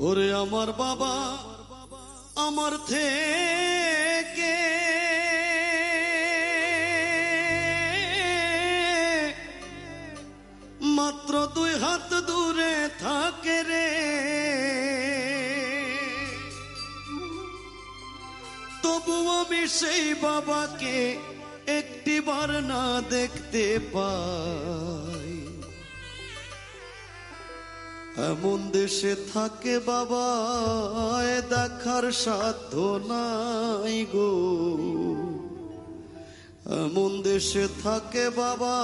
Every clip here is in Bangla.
ওরে আমার বাবা আমার থেকে মাত্র 2 হাত দূরে থাকে রে, তবু আমি সেই বাবাকে একটিবার না দেখতে পাই। এমন দেশে থাকে বাবা দেখার সাধ্য নাই গো, এমন দেশে থাকে বাবা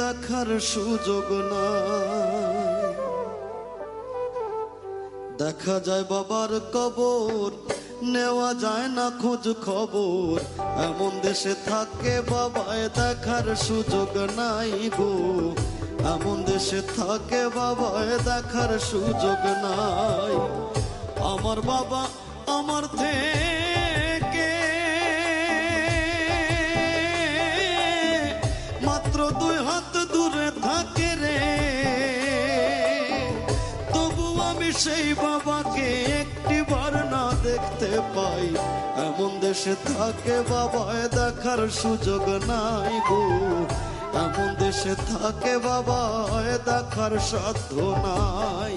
দেখার সুযোগ নাই। দেখা যায় বাবার কবর, নেওয়া যায় না খোঁজ খবর, এমন দেশে থাকে বাবায় দেখার সুযোগ নাই গো, এমন দেশে থাকে বাবায় দেখার সুযোগ নাই। আমার বাবা আমার থেকে মাত্র 2 হাত দূরে থাকে রে, তবু আমি সেই বাবাকে একটিবার না দেখতে পাই। এমন দেশে থাকে বাবায় দেখার সুযোগ নাই গো, এমন দেশে থাকে বাবায় দেখার সাধ্য নাই।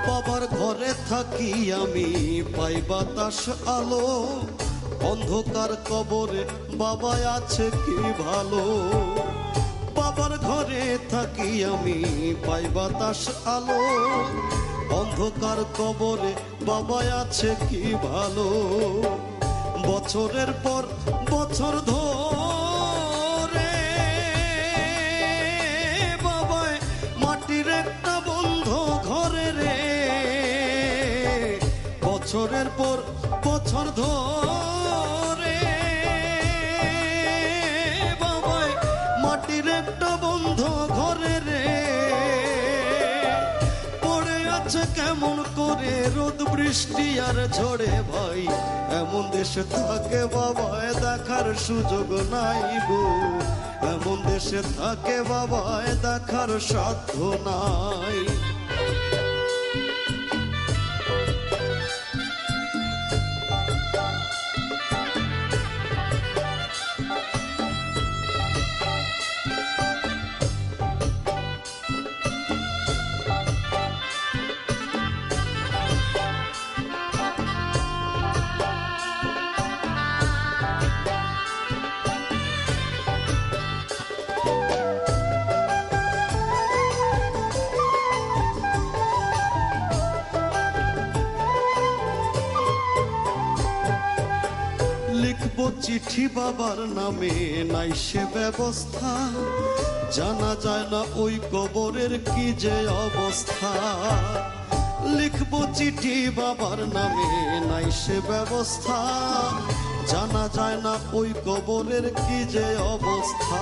বাবার ঘরে থাকি আমি পাই বাতাস আলো, অন্ধকার কবরে বাবা আছে কি ভালো। বাবার ঘরে থাকি আমি পাই বাতাস আলো, অন্ধকার কবরে বাবা আছে কি ভালো। বছরের পর বছর ধরে বাবায় মাটির একটা বন্ধ ঘরে রে, বছরের পর বছর ধরে বাবায় মাটির একটা বন্ধ ঘরে রে, পড়ে আছে কেমন করে রোদ বৃষ্টি আর ঝড়ে ভাই। এমন দেশে থাকে বাবায় দেখার সুযোগ নাই গো, এমন দেশে থাকে বাবায় দেখার সাধ্য নাই। লিখবো চিঠি বাবার নামে নাই সে ব্যবস্থা, জানা যায় না ওই কবরের কি যে অবস্থা। লিখবো চিঠি বাবার নামে নাই সে ব্যবস্থা, জানা যায় না ওই কবরের কি যে অবস্থা।